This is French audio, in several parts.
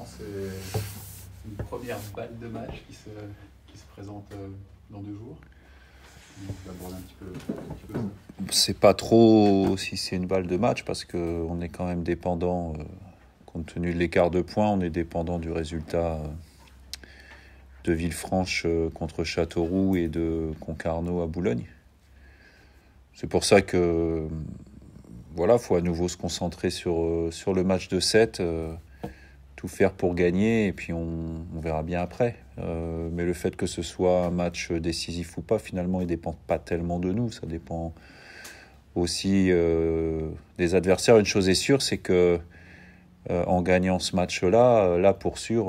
justement, c'est une première balle de match qui se présente dans 2 jours. Donc, on va aborder un petit peu ça. C'est pas trop si c'est une balle de match parce qu'on est quand même dépendant, compte tenu de l'écart de points, on est dépendant du résultat de Villefranche contre Châteauroux et de Concarneau à Boulogne. C'est pour ça que voilà, faut à nouveau se concentrer sur le match de 7, tout faire pour gagner et puis on verra bien après. Mais le fait que ce soit un match décisif ou pas, finalement, il dépend pas tellement de nous. Ça dépend aussi des adversaires. Une chose est sûre, c'est que en gagnant ce match-là, là pour sûr,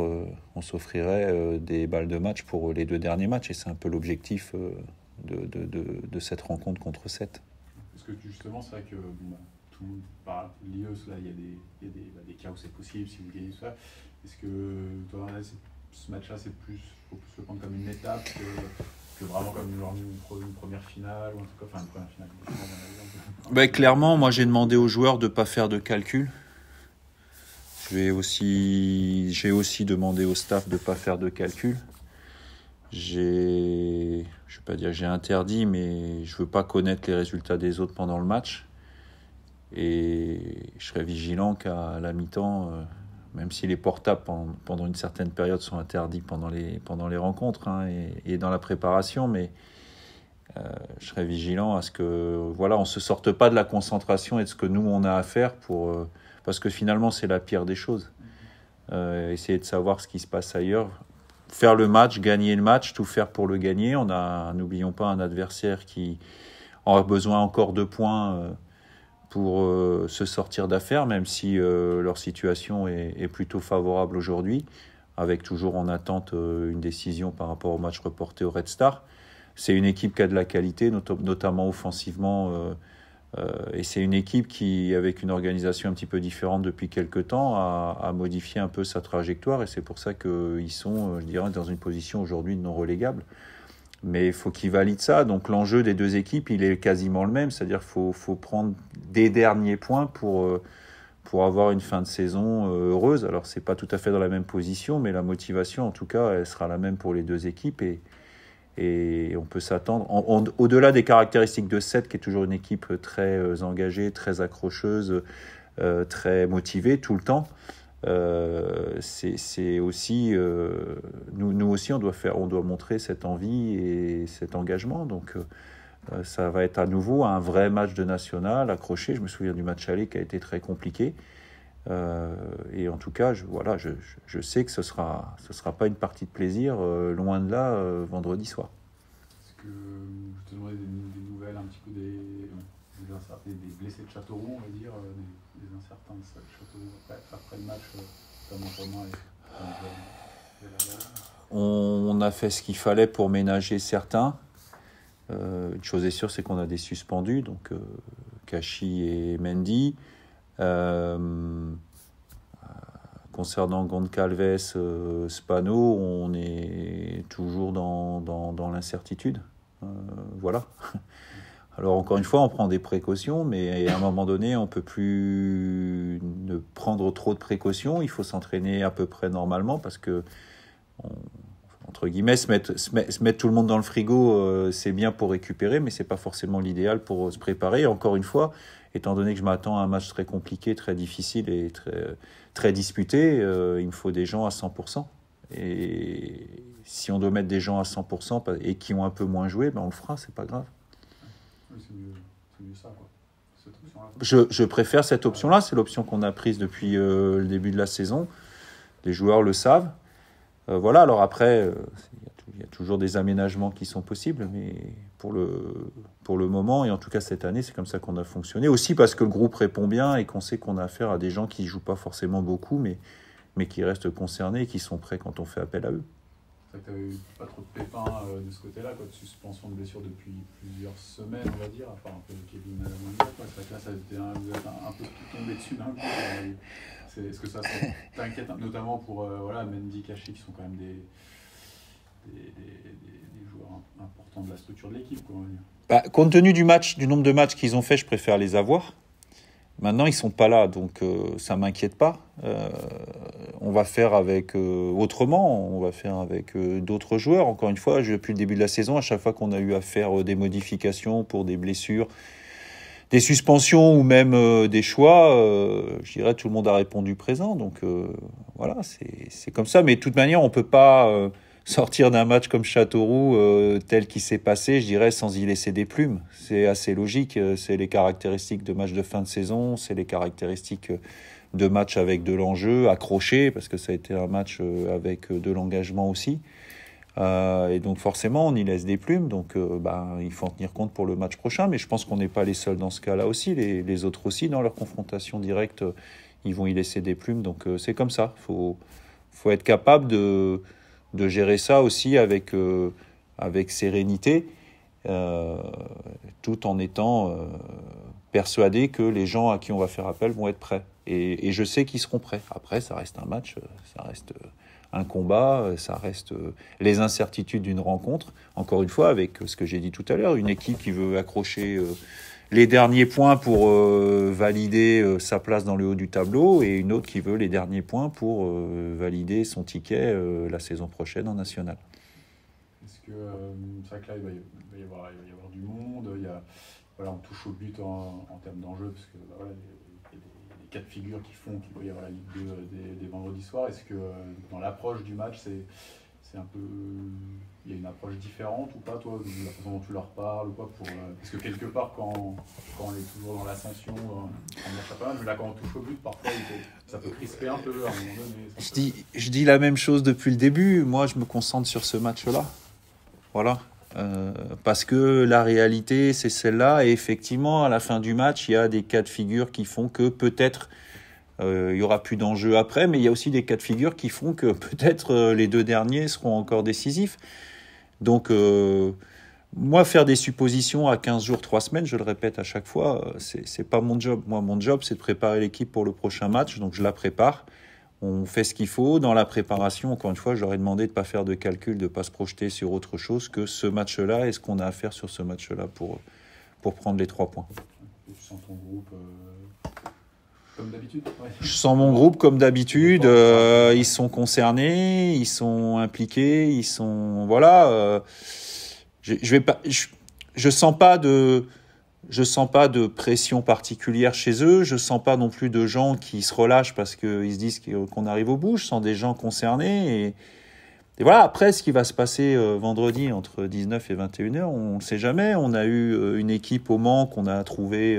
on s'offrirait des balles de match pour les 2 derniers matchs. Et c'est un peu l'objectif de cette rencontre contre 7. Parce que justement, c'est vrai que tout le monde parle de l'IEUS, là, il y a des cas où c'est possible, si vous gagnez ça. Est-ce que toi, là, ce match-là, faut plus le prendre comme une étape que vraiment comme une première finale, ou en tout cas, enfin une première finale. Clairement, moi j'ai demandé aux joueurs de ne pas faire de calcul. J'ai aussi demandé au staff de ne pas faire de calcul. Je ne vais pas dire que j'ai interdit, mais je ne veux pas connaître les résultats des autres pendant le match. Et je serai vigilant qu'à la mi-temps, même si les portables pendant une certaine période sont interdits pendant les rencontres et dans la préparation, mais je serai vigilant à ce que on se sorte pas de la concentration et de ce que nous on a à faire parce que finalement c'est la pire des choses. Essayer de savoir ce qui se passe ailleurs, faire le match, gagner le match, tout faire pour le gagner. N'oublions pas, un adversaire qui aura besoin encore de points pour se sortir d'affaire, même si leur situation est plutôt favorable aujourd'hui, avec toujours en attente une décision par rapport au match reporté au Red Star. C'est une équipe qui a de la qualité, notamment offensivement, et c'est une équipe qui, avec une organisation un petit peu différente depuis quelques temps, a modifié un peu sa trajectoire, et c'est pour ça qu'ils sont, je dirais, dans une position aujourd'hui non relégable. Mais il faut qu'ils valident ça. Donc l'enjeu des 2 équipes, il est quasiment le même, c'est-à-dire qu'il faut prendre des derniers points pour avoir une fin de saison heureuse. Alors c'est pas tout à fait dans la même position, mais la motivation, en tout cas, elle sera la même pour les 2 équipes, et on peut s'attendre, au-delà des caractéristiques de 7, qui est toujours une équipe très engagée, très accrocheuse, très motivée tout le temps. C'est aussi nous aussi on doit montrer cette envie et cet engagement. Donc ça va être à nouveau un vrai match de national accroché. Je me souviens du match aller qui a été très compliqué. Et en tout cas, je sais que ce sera pas une partie de plaisir, loin de là, vendredi soir. Est-ce que je te demandais des nouvelles un petit peu des blessés de Châteauroux, on va dire, des incertains de Châteauroux après le match, notamment Romain et On a fait ce qu'il fallait pour ménager certains. Une chose est sûre, c'est qu'on a des suspendus, donc Kachi et Mendy. Concernant Goncalves, Spano, on est toujours dans l'incertitude. Voilà. Alors encore une fois, on prend des précautions, mais à un moment donné, on ne peut plus ne prendre trop de précautions. Il faut s'entraîner à peu près normalement parce que, entre guillemets, se mettre tout le monde dans le frigo, c'est bien pour récupérer, mais ce n'est pas forcément l'idéal pour se préparer. Et encore une fois, étant donné que je m'attends à un match très compliqué, très difficile et très disputé, il me faut des gens à 100%. Et si on doit mettre des gens à 100% et qui ont un peu moins joué, on le fera, c'est pas grave. Oui, c'est mieux ça, quoi. Cette option-là. Je préfère cette option-là, c'est l'option qu'on a prise depuis le début de la saison. Les joueurs le savent. Voilà, alors après, il y a toujours des aménagements qui sont possibles, mais pour le moment, et en tout cas cette année, c'est comme ça qu'on a fonctionné. Aussi parce que le groupe répond bien et qu'on sait qu'on a affaire à des gens qui ne jouent pas forcément beaucoup, mais qui restent concernés et qui sont prêts quand on fait appel à eux. C'est vrai que tu n'avais eu pas trop de pépins de ce côté-là, de suspension de blessure depuis plusieurs semaines, on va dire, à part un peu Kevin Mondial. C'est vrai que là, vous êtes un peu tombé dessus d'un coup. Est-ce que ça t'inquiète, notamment pour Mendy, Kachi, qui sont quand même des joueurs importants de la structure de l'équipe, quoi, on va dire. Compte tenu du nombre de matchs qu'ils ont fait, je préfère les avoir. Maintenant, ils ne sont pas là, donc ça ne m'inquiète pas. on va faire avec autrement, on va faire avec d'autres joueurs. Encore une fois, depuis le début de la saison, à chaque fois qu'on a eu à faire des modifications pour des blessures, des suspensions ou même des choix, je dirais tout le monde a répondu présent. Donc voilà, c'est comme ça. Mais de toute manière, on peut pas sortir d'un match comme Châteauroux tel qu'il s'est passé, je dirais, sans y laisser des plumes. C'est assez logique. C'est les caractéristiques de match de fin de saison, c'est les caractéristiques de match avec de l'enjeu, accroché, parce que ça a été un match avec de l'engagement aussi. Et donc forcément, on y laisse des plumes. Donc il faut en tenir compte pour le match prochain. Mais je pense qu'on n'est pas les seuls dans ce cas-là aussi. Les autres aussi, dans leur confrontation directe, ils vont y laisser des plumes. Donc c'est comme ça. Faut être capable de gérer ça aussi avec sérénité, tout en étant persuadé que les gens à qui on va faire appel vont être prêts. Et je sais qu'ils seront prêts. Après, ça reste un match, ça reste un combat, ça reste les incertitudes d'une rencontre. Encore une fois, avec ce que j'ai dit tout à l'heure, une équipe qui veut accrocher les derniers points pour valider sa place dans le haut du tableau, et une autre qui veut les derniers points pour valider son ticket la saison prochaine en national. Est-ce que c'est vrai que là, il va y avoir du monde, on touche au but en termes d'enjeu, parce que il y a des cas de figure qui font qu'il va y avoir la Ligue 2 des vendredis soirs. Est-ce que dans l'approche du match, c'est un peu, il y a une approche différente ou pas, toi, de la façon dont tu leur parles ou pas, parce que quelque part, quand on est toujours dans l'ascension, on marche pas mal, mais là, quand on touche au but, parfois, ça peut crisper un peu à un moment donné. Je dis la même chose depuis le début. Moi, je me concentre sur ce match-là. Voilà. Parce que la réalité, c'est celle-là. Et effectivement, à la fin du match, il y a des cas de figure qui font que peut-être il n'y aura plus d'enjeu après, mais il y a aussi des cas de figure qui font que peut-être les deux derniers seront encore décisifs. Donc, moi, faire des suppositions à 15 jours, 3 semaines, je le répète à chaque fois, c'est pas mon job. Moi, mon job, c'est de préparer l'équipe pour le prochain match, donc je la prépare. On fait ce qu'il faut. Dans la préparation, encore une fois, je leur ai demandé de ne pas faire de calcul, de ne pas se projeter sur autre chose que ce match-là et ce qu'on a à faire sur ce match-là pour prendre les 3 points. Et tu sens ton groupe comme d'habitude? Ouais. Je sens mon groupe comme d'habitude. Ils sont concernés, ils sont impliqués, ils sont... Voilà. Je sens pas de pression particulière chez eux. Je sens pas non plus de gens qui se relâchent parce qu'ils se disent qu'on arrive au bout. Je sens des gens concernés. Et voilà, après, ce qui va se passer vendredi entre 19 et 21h, on ne sait jamais. On a eu une équipe au Mans qu'on a trouvée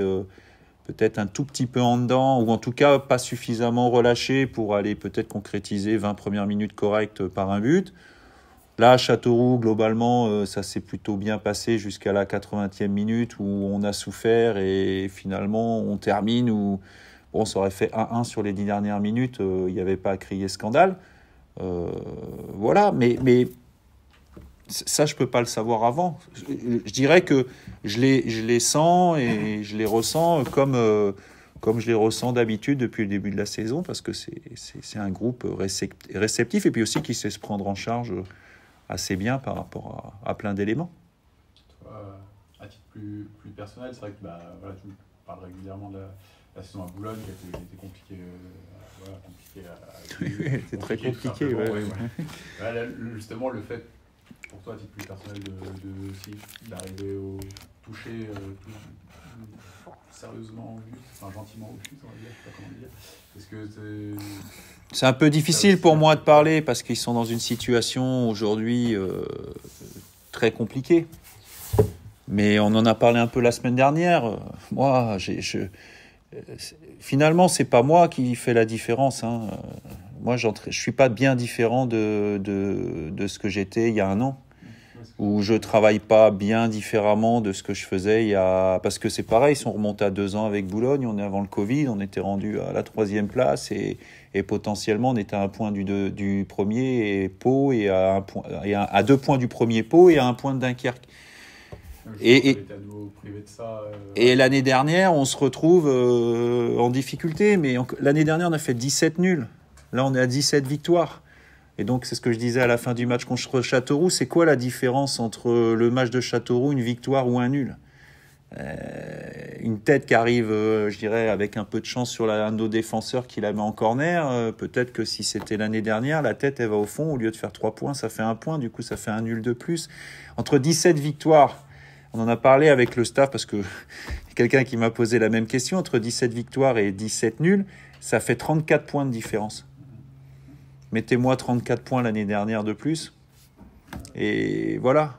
peut-être un tout petit peu en dedans, ou en tout cas pas suffisamment relâchée pour aller peut-être concrétiser 20 premières minutes correctes par un but. Là, à Châteauroux, globalement, ça s'est plutôt bien passé jusqu'à la 80e minute où on a souffert et finalement on termine où ça aurait fait 1-1 sur les 10 dernières minutes, il n'y avait pas à crier scandale. Voilà, mais ça, je ne peux pas le savoir avant. Je dirais que je les sens et je les ressens comme je les ressens d'habitude depuis le début de la saison, parce que c'est un groupe réceptif et puis aussi qui sait se prendre en charge assez bien par rapport à plein d'éléments. Toi, à titre plus personnel, c'est vrai que tu parles régulièrement de la saison à Boulogne qui a été compliquée. C'est très compliqué. Ouais. Là, justement, le fait, pour toi, à titre plus personnel, d'arriver au toucher sérieusement au but, enfin gentiment au but, on va dire, je sais pas comment dire. Est-ce que c'est un peu difficile pour moi de parler parce qu'ils sont dans une situation aujourd'hui très compliquée. Mais on en a parlé un peu la semaine dernière. Moi, finalement, c'est pas moi qui fais la différence. Moi, je suis pas bien différent de ce que j'étais il y a 1 an. Où je travaille pas bien différemment de ce que je faisais parce que c'est pareil, ils sont remontés à 2 ans avec Boulogne, on est avant le Covid, on était rendu à la 3e place et potentiellement on était à 1 point du premier et Pau et à 2 points du premier Pau et à 1 point de Dunkerque. Et l'année dernière, on se retrouve en difficulté, mais l'année dernière on a fait 17 nuls. Là on est à 17 victoires. Et donc, c'est ce que je disais à la fin du match contre Châteauroux. C'est quoi la différence entre le match de Châteauroux, une victoire ou un nul ? Une tête qui arrive, je dirais, avec un peu de chance sur un de nos défenseurs qui la met en corner. Peut-être que si c'était l'année dernière, la tête, elle va au fond. Au lieu de faire 3 points, ça fait 1 point. Du coup, ça fait un nul de plus. Entre 17 victoires, on en a parlé avec le staff parce que quelqu'un qui m'a posé la même question. Entre 17 victoires et 17 nuls, ça fait 34 points de différence. Mettez-moi 34 points l'année dernière de plus. Et voilà.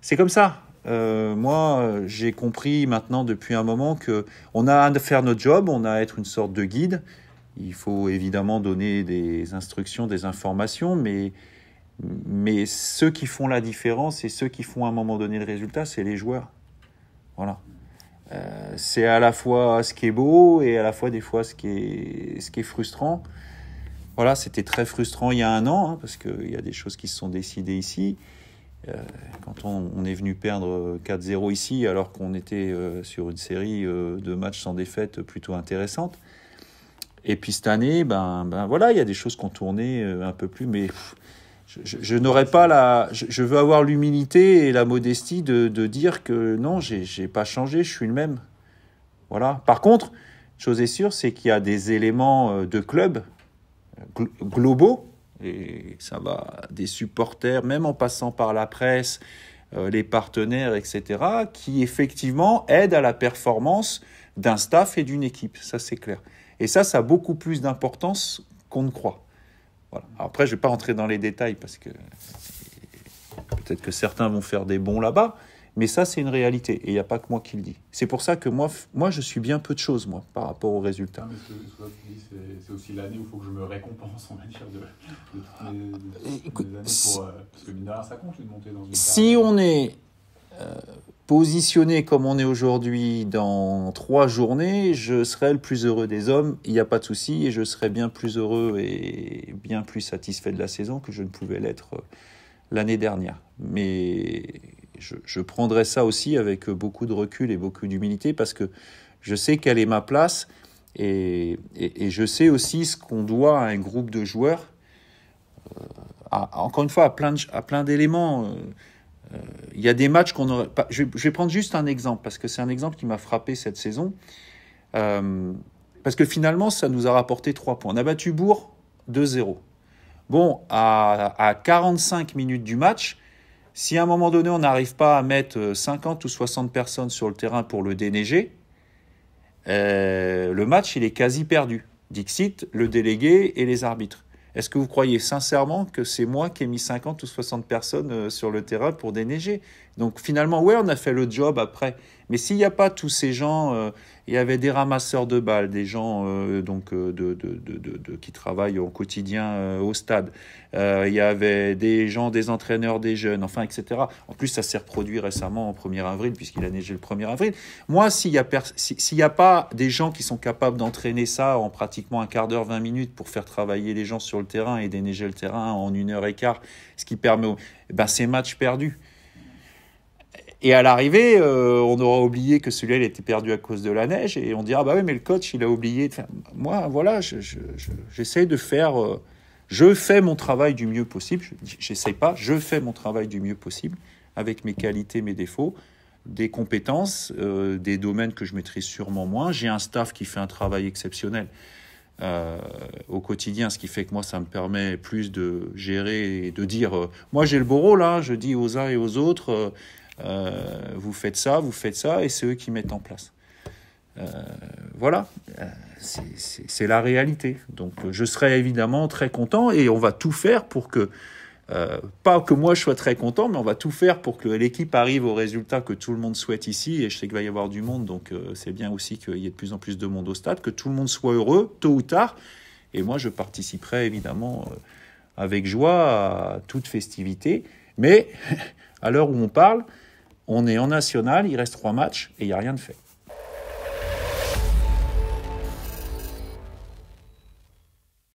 C'est comme ça. Moi, j'ai compris maintenant depuis un moment qu'on a à faire notre job, on a à être une sorte de guide. Il faut évidemment donner des instructions, des informations, mais ceux qui font la différence et ceux qui font à un moment donné le résultat, c'est les joueurs. Voilà. C'est à la fois ce qui est beau et à la fois des fois ce qui est frustrant. Voilà, c'était très frustrant il y a 1 an, parce qu'il y a des choses qui se sont décidées ici. Quand on est venu perdre 4-0 ici, alors qu'on était sur une série de matchs sans défaite plutôt intéressante. Et puis cette année, voilà, il y a des choses qui ont tourné un peu plus, mais je n'aurais pas je veux avoir l'humilité et la modestie de dire que non, j'ai pas changé, je suis le même. Voilà. Par contre, chose est sûre, c'est qu'il y a des éléments de club globaux. Et ça va des supporters, même en passant par la presse, les partenaires, etc., qui effectivement aident à la performance d'un staff et d'une équipe. Ça, c'est clair. Et ça a beaucoup plus d'importance qu'on ne croit. Voilà. Après, je ne vais pas rentrer dans les détails parce que peut-être que certains vont faire des bons là-bas, mais ça, c'est une réalité. Et il n'y a pas que moi qui le dis. C'est pour ça que moi, je suis bien peu de choses, moi, par rapport aux résultats. Non, mais ce que tu dis, c'est aussi l'année où il faut que je me récompense, on va dire, de toutes mes années parce que mine de rien, ça compte une montée dans une Si on est positionné comme on est aujourd'hui dans 3 journées, je serai le plus heureux des hommes, il n'y a pas de souci, et je serai bien plus heureux et bien plus satisfait de la saison que je ne pouvais l'être l'année dernière. Mais je prendrai ça aussi avec beaucoup de recul et beaucoup d'humilité parce que je sais quelle est ma place et je sais aussi ce qu'on doit à un groupe de joueurs. Encore une fois, à plein d'éléments. Il y a des matchs qu'on aurait pas. Je vais prendre juste un exemple parce que c'est un exemple qui m'a frappé cette saison. Parce que finalement, ça nous a rapporté 3 points. On a battu Bourg 2-0. Bon, à 45 minutes du match, si à un moment donné, on n'arrive pas à mettre 50 ou 60 personnes sur le terrain pour le déneiger, le match, il est quasi perdu. Dixit, le délégué et les arbitres. Est-ce que vous croyez sincèrement que c'est moi qui ai mis 50 ou 60 personnes sur le terrain pour déneiger ? Donc finalement, ouais, on a fait le job après. Mais s'il n'y a pas tous ces gens, il y avait des ramasseurs de balles, des gens qui travaillent au quotidien au stade. Il y avait des gens, des entraîneurs, des jeunes, enfin, etc. En plus, ça s'est reproduit récemment au 1er avril, puisqu'il a neigé le 1er avril. Moi, s'il n'y a pas des gens qui sont capables d'entraîner ça en pratiquement un quart d'heure, 20 minutes pour faire travailler les gens sur le terrain et déneiger le terrain en 1h15, ce qui permet... c'est match perdu. Et à l'arrivée, on aura oublié que celui-là, il était perdu à cause de la neige. Et on dira, oui, mais le coach, il a oublié. Moi, voilà, j'essaie de faire... je fais mon travail du mieux possible. J'essaie pas, je fais mon travail du mieux possible avec mes qualités, mes défauts, des compétences, des domaines que je maîtrise sûrement moins. J'ai un staff qui fait un travail exceptionnel au quotidien, ce qui fait que moi, ça me permet plus de gérer et de dire... moi, j'ai le beau rôle, hein, je dis aux uns et aux autres... vous faites ça, et c'est eux qui mettent en place. Voilà, c'est la réalité. Donc je serai évidemment très content et on va tout faire pour que, pas que moi je sois très content, mais on va tout faire pour que l'équipe arrive au résultat que tout le monde souhaite ici. Et je sais qu'il va y avoir du monde, donc c'est bien aussi qu'il y ait de plus en plus de monde au stade, que tout le monde soit heureux, tôt ou tard. Et moi je participerai évidemment avec joie à toute festivité. Mais à l'heure où on parle, on est en national, il reste 3 matchs et il n'y a rien de fait.